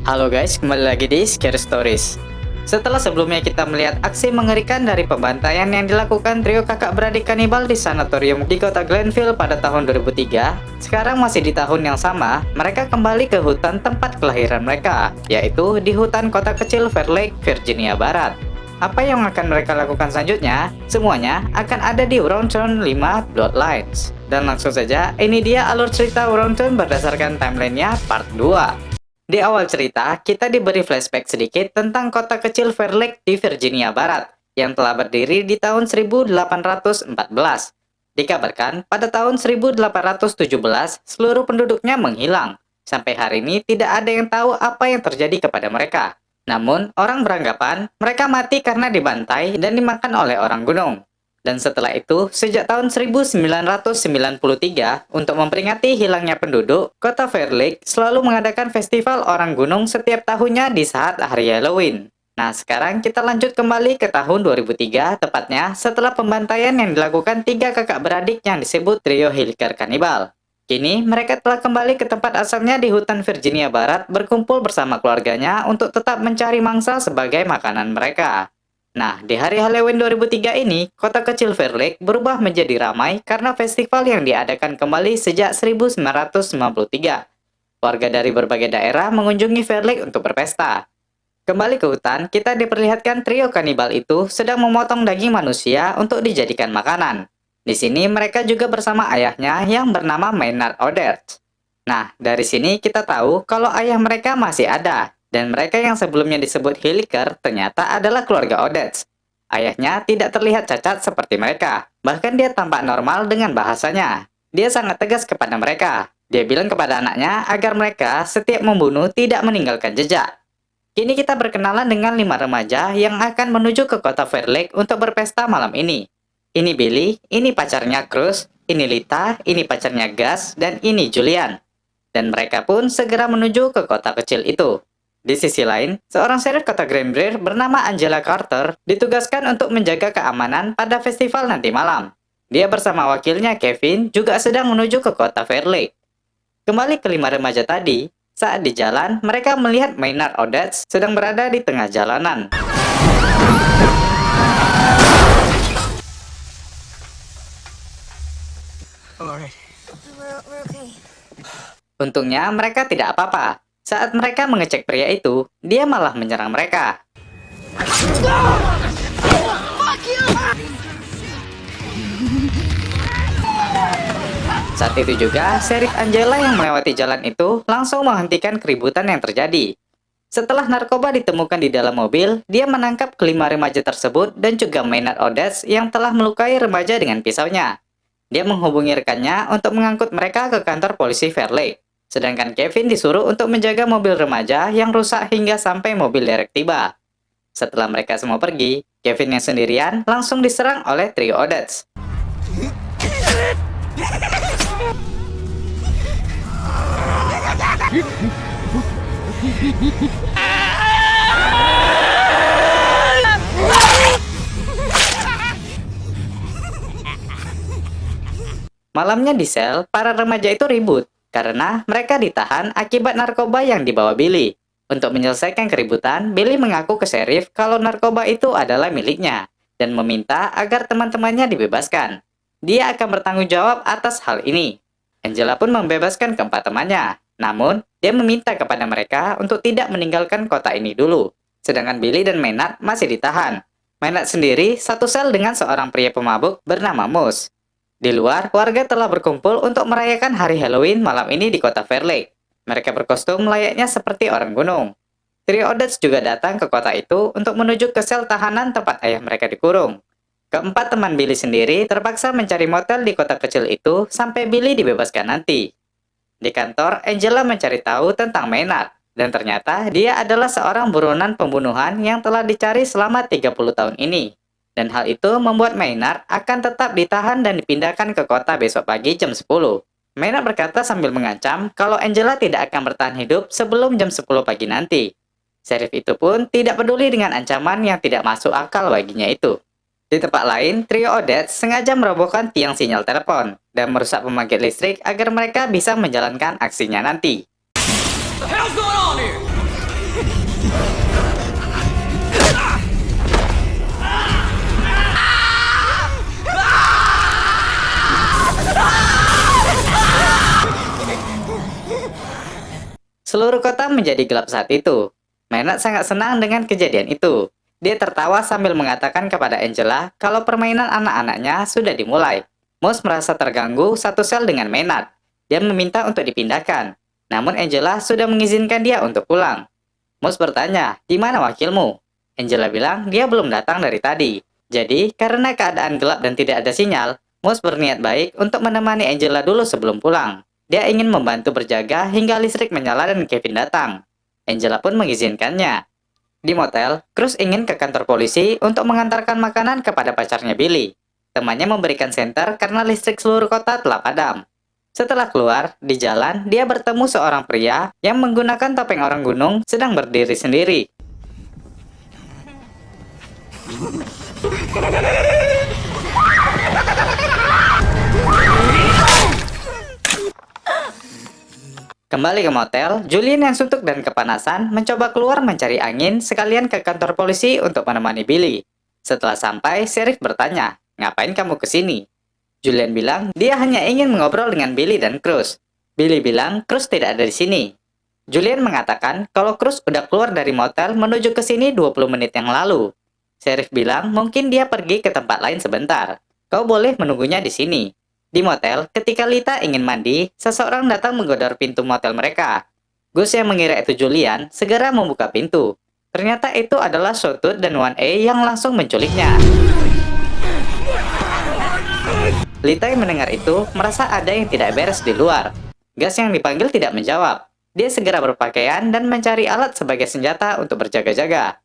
Halo guys, kembali lagi di Scary Stories. Setelah sebelumnya kita melihat aksi mengerikan dari pembantaian yang dilakukan trio kakak beradik kanibal di sanatorium di kota Glenville pada tahun 2003, sekarang masih di tahun yang sama, mereka kembali ke hutan tempat kelahiran mereka, yaitu di hutan kota kecil Fair Lake, Virginia Barat. Apa yang akan mereka lakukan selanjutnya? Semuanya akan ada di Wrongturn 5 Bloodlines. Dan langsung saja, ini dia alur cerita Wrongturn berdasarkan timelinenya part 2. Di awal cerita, kita diberi flashback sedikit tentang kota kecil Fair Lake di Virginia Barat, yang telah berdiri di tahun 1814. Dikabarkan, pada tahun 1817, seluruh penduduknya menghilang. Sampai hari ini, tidak ada yang tahu apa yang terjadi kepada mereka. Namun, orang beranggapan mereka mati karena dibantai dan dimakan oleh orang gunung. Dan setelah itu, sejak tahun 1993, untuk memperingati hilangnya penduduk, kota Fair Lake selalu mengadakan festival orang gunung setiap tahunnya di saat hari Halloween. Nah, sekarang kita lanjut kembali ke tahun 2003, tepatnya setelah pembantaian yang dilakukan 3 kakak beradik yang disebut trio Hilker Kanibal. Kini, mereka telah kembali ke tempat asalnya di hutan Virginia Barat berkumpul bersama keluarganya untuk tetap mencari mangsa sebagai makanan mereka. Nah, di hari Halloween 2003 ini, kota kecil Fair Lake berubah menjadi ramai karena festival yang diadakan kembali sejak 1993. Warga dari berbagai daerah mengunjungi Fair Lake untuk berpesta. Kembali ke hutan, kita diperlihatkan trio kanibal itu sedang memotong daging manusia untuk dijadikan makanan. Di sini mereka juga bersama ayahnya yang bernama Maynard Oderts. Nah, dari sini kita tahu kalau ayah mereka masih ada. Dan mereka yang sebelumnya disebut Hilker ternyata adalah keluarga Oderts. Ayahnya tidak terlihat cacat seperti mereka. Bahkan dia tampak normal dengan bahasanya. Dia sangat tegas kepada mereka. Dia bilang kepada anaknya agar mereka setiap membunuh tidak meninggalkan jejak. Kini kita berkenalan dengan 5 remaja yang akan menuju ke kota Fair Lake untuk berpesta malam ini. Ini Billy, ini pacarnya Cruz, ini Lita, ini pacarnya Gus, dan ini Julian. Dan mereka pun segera menuju ke kota kecil itu. Di sisi lain, seorang sheriff kota Granbury bernama Angela Carter ditugaskan untuk menjaga keamanan pada festival nanti malam. Dia bersama wakilnya Kevin juga sedang menuju ke kota Fair Lake. Kembali ke 5 remaja tadi, saat di jalan, mereka melihat Maynard Oderts sedang berada di tengah jalanan. Untungnya mereka tidak apa-apa. Saat mereka mengecek pria itu, dia malah menyerang mereka. Saat itu juga, Sheriff Angela yang melewati jalan itu langsung menghentikan keributan yang terjadi. Setelah narkoba ditemukan di dalam mobil, dia menangkap kelima remaja tersebut dan juga Maynard Oderts yang telah melukai remaja dengan pisaunya. Dia menghubungi rekannya untuk mengangkut mereka ke kantor polisi Fair Lake. Sedangkan Kevin disuruh untuk menjaga mobil remaja yang rusak hingga sampai mobil derek tiba. Setelah mereka semua pergi, Kevin yang sendirian langsung diserang oleh trio Oderts. Malamnya di sel, para remaja itu ribut karena mereka ditahan akibat narkoba yang dibawa Billy. Untuk menyelesaikan keributan, Billy mengaku ke sheriff kalau narkoba itu adalah miliknya dan meminta agar teman-temannya dibebaskan. Dia akan bertanggung jawab atas hal ini. Angela pun membebaskan keempat temannya. Namun, dia meminta kepada mereka untuk tidak meninggalkan kota ini dulu. Sedangkan Billy dan Maynard masih ditahan. Maynard sendiri satu sel dengan seorang pria pemabuk bernama Moose. Di luar, warga telah berkumpul untuk merayakan hari Halloween malam ini di kota Fair Lake. Mereka berkostum layaknya seperti orang gunung. Trio Oderts juga datang ke kota itu untuk menuju ke sel tahanan tempat ayah mereka dikurung. Keempat teman Billy sendiri terpaksa mencari motel di kota kecil itu sampai Billy dibebaskan nanti. Di kantor, Angela mencari tahu tentang Maynard, dan ternyata dia adalah seorang buronan pembunuhan yang telah dicari selama 30 tahun ini. Dan hal itu membuat Maynard akan tetap ditahan dan dipindahkan ke kota besok pagi jam 10. Maynard berkata sambil mengancam kalau Angela tidak akan bertahan hidup sebelum jam 10 pagi nanti. Sheriff itu pun tidak peduli dengan ancaman yang tidak masuk akal baginya itu. Di tempat lain, trio Oderts sengaja merobohkan tiang sinyal telepon dan merusak pembangkit listrik agar mereka bisa menjalankan aksinya nanti. Seluruh kota menjadi gelap saat itu. Maynard sangat senang dengan kejadian itu. Dia tertawa sambil mengatakan kepada Angela kalau permainan anak-anaknya sudah dimulai. Moose merasa terganggu satu sel dengan Maynard. Dia meminta untuk dipindahkan. Namun Angela sudah mengizinkan dia untuk pulang. Moose bertanya, "Di mana wakilmu?" Angela bilang dia belum datang dari tadi. Jadi, karena keadaan gelap dan tidak ada sinyal, Moose berniat baik untuk menemani Angela dulu sebelum pulang. Dia ingin membantu berjaga hingga listrik menyala dan Kevin datang. Angela pun mengizinkannya. Di motel, Cruz ingin ke kantor polisi untuk mengantarkan makanan kepada pacarnya Billy. Temannya memberikan senter karena listrik seluruh kota telah padam. Setelah keluar, di jalan, dia bertemu seorang pria yang menggunakan topeng orang gunung sedang berdiri sendiri. Kembali ke motel, Julian yang suntuk dan kepanasan mencoba keluar mencari angin sekalian ke kantor polisi untuk menemani Billy. Setelah sampai, Sheriff bertanya, "Ngapain kamu kesini?" Julian bilang dia hanya ingin mengobrol dengan Billy dan Cruz. Billy bilang Cruz tidak ada di sini. Julian mengatakan kalau Cruz udah keluar dari motel menuju ke sini 20 menit yang lalu. Sheriff bilang mungkin dia pergi ke tempat lain sebentar. Kau boleh menunggunya di sini. Di motel, ketika Lita ingin mandi, seseorang datang menggedor pintu motel mereka. Gus yang mengira itu Julian segera membuka pintu. Ternyata itu adalah Sawtooth dan 1A yang langsung menculiknya. Lita yang mendengar itu merasa ada yang tidak beres di luar. Gus yang dipanggil tidak menjawab. Dia segera berpakaian dan mencari alat sebagai senjata untuk berjaga-jaga.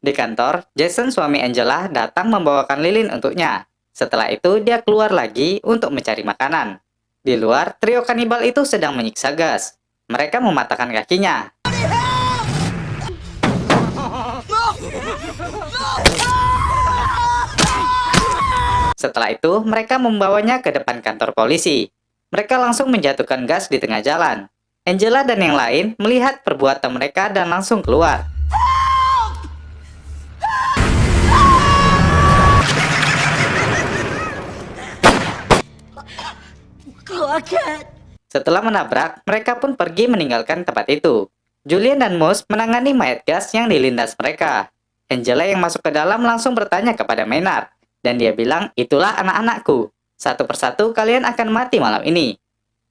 Di kantor, Jason suami Angela datang membawakan lilin untuknya. Setelah itu, dia keluar lagi untuk mencari makanan. Di luar, trio kanibal itu sedang menyiksa Gus. Mereka mematahkan kakinya. Setelah itu, mereka membawanya ke depan kantor polisi. Mereka langsung menjatuhkan Gus di tengah jalan. Angela dan yang lain melihat perbuatan mereka dan langsung keluar. Setelah menabrak, mereka pun pergi meninggalkan tempat itu. Julian dan Moose menangani mayat Gus yang dilindas mereka. Angela yang masuk ke dalam langsung bertanya kepada Maynard. Dan dia bilang, "Itulah anak-anakku. Satu persatu kalian akan mati malam ini."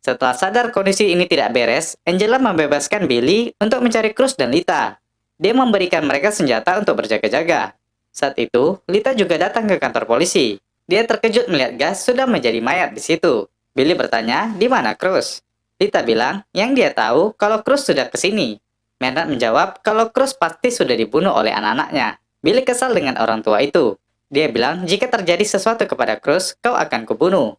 Setelah sadar kondisi ini tidak beres, Angela membebaskan Billy untuk mencari Cruz dan Lita. Dia memberikan mereka senjata untuk berjaga-jaga. Saat itu, Lita juga datang ke kantor polisi. Dia terkejut melihat Gus sudah menjadi mayat di situ. Billy bertanya, "Di mana Cruz?" Lita bilang, yang dia tahu kalau Cruz sudah ke sini. Maynard menjawab kalau Cruz pasti sudah dibunuh oleh anak-anaknya. Billy kesal dengan orang tua itu. Dia bilang, "Jika terjadi sesuatu kepada Cruz, kau akan kubunuh."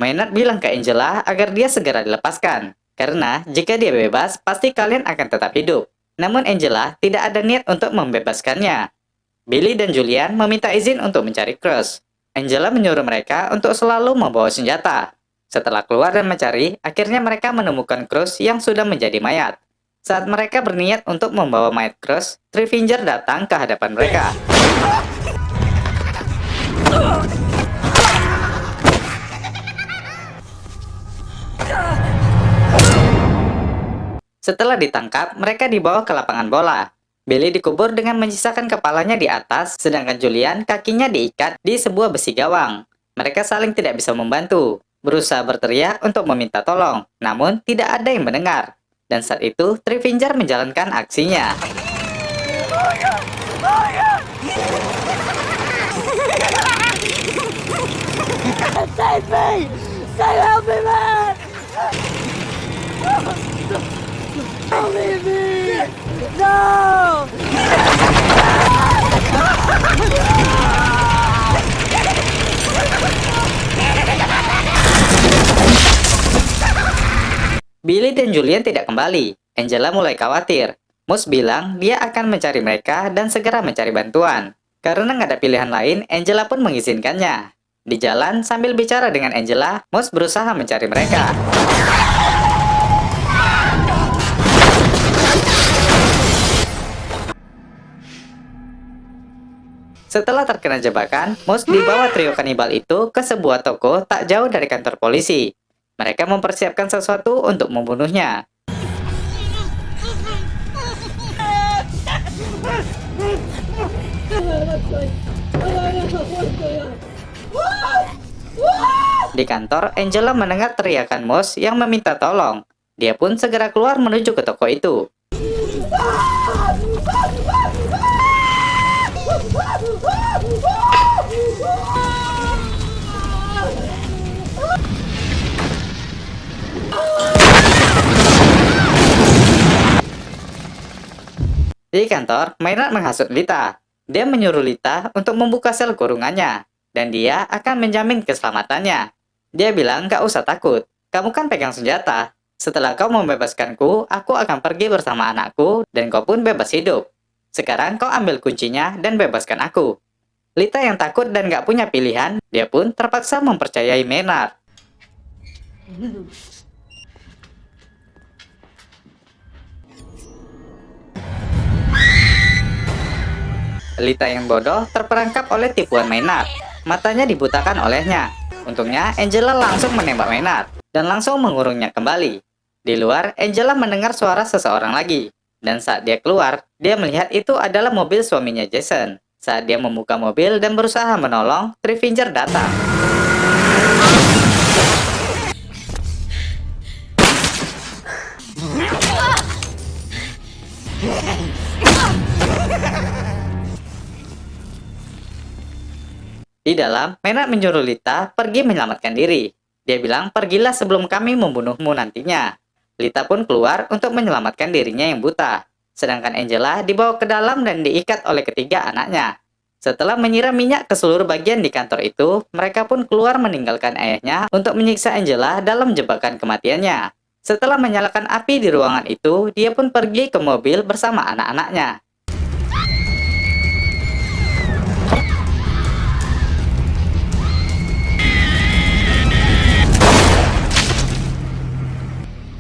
Maynard bilang ke Angela agar dia segera dilepaskan. Karena jika dia bebas, pasti kalian akan tetap hidup. Namun Angela tidak ada niat untuk membebaskannya. Billy dan Julian meminta izin untuk mencari Cruz. Angela menyuruh mereka untuk selalu membawa senjata. Setelah keluar dan mencari, akhirnya mereka menemukan Cruz yang sudah menjadi mayat. Saat mereka berniat untuk membawa mayat Cruz, Trevinger datang ke hadapan mereka. Setelah ditangkap, mereka dibawa ke lapangan bola. Billy dikubur dengan menyisakan kepalanya di atas, sedangkan Julian kakinya diikat di sebuah besi gawang. Mereka saling tidak bisa membantu, berusaha berteriak untuk meminta tolong, namun tidak ada yang mendengar. Dan saat itu, Trevinger menjalankan aksinya. Save me! Help me, man! Don't leave me! No! Billy dan Julian tidak kembali. Angela mulai khawatir. Moose bilang dia akan mencari mereka dan segera mencari bantuan. Karena nggak ada pilihan lain, Angela pun mengizinkannya. Di jalan, sambil bicara dengan Angela, Moss berusaha mencari mereka. Setelah terkena jebakan, Moss dibawa trio kanibal itu ke sebuah toko tak jauh dari kantor polisi. Mereka mempersiapkan sesuatu untuk membunuhnya. Di kantor, Angela mendengar teriakan Moss yang meminta tolong. Dia pun segera keluar menuju ke toko itu. Di kantor, Maynard menghasut Lita. Dia menyuruh Lita untuk membuka sel kurungannya, dan dia akan menjamin keselamatannya. Dia bilang gak usah takut, kamu kan pegang senjata. Setelah kau membebaskanku, aku akan pergi bersama anakku, dan kau pun bebas hidup. Sekarang kau ambil kuncinya dan bebaskan aku. Lita yang takut dan gak punya pilihan, dia pun terpaksa mempercayai Maynard. Lita yang bodoh terperangkap oleh tipuan Maynard. Matanya dibutakan olehnya. Untungnya, Angela langsung menembak Maynard dan langsung mengurungnya kembali. Di luar, Angela mendengar suara seseorang lagi. Dan saat dia keluar, dia melihat itu adalah mobil suaminya Jason. Saat dia membuka mobil dan berusaha menolong, Trevinger datang. Di dalam, Maynard menyuruh Lita pergi menyelamatkan diri. Dia bilang, pergilah sebelum kami membunuhmu nantinya. Lita pun keluar untuk menyelamatkan dirinya yang buta. Sedangkan Angela dibawa ke dalam dan diikat oleh ketiga anaknya. Setelah menyiram minyak ke seluruh bagian di kantor itu, mereka pun keluar meninggalkan ayahnya untuk menyiksa Angela dalam jebakan kematiannya. Setelah menyalakan api di ruangan itu, dia pun pergi ke mobil bersama anak-anaknya.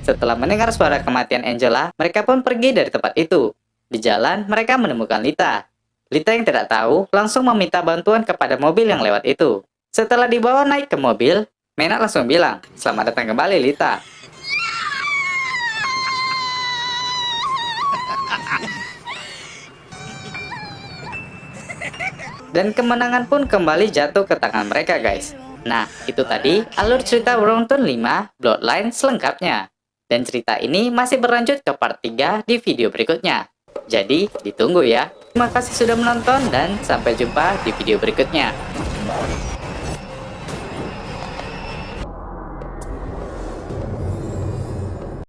Setelah mendengar suara kematian Angela, mereka pun pergi dari tempat itu. Di jalan, mereka menemukan Lita. Lita yang tidak tahu langsung meminta bantuan kepada mobil yang lewat itu. Setelah dibawa naik ke mobil, Maynard langsung bilang, "Selamat datang kembali, Lita." Dan kemenangan pun kembali jatuh ke tangan mereka, guys. Nah, itu tadi alur cerita Wrongdown 5 Bloodline selengkapnya. Dan cerita ini masih berlanjut ke part 3 di video berikutnya. Jadi, ditunggu ya. Terima kasih sudah menonton dan sampai jumpa di video berikutnya.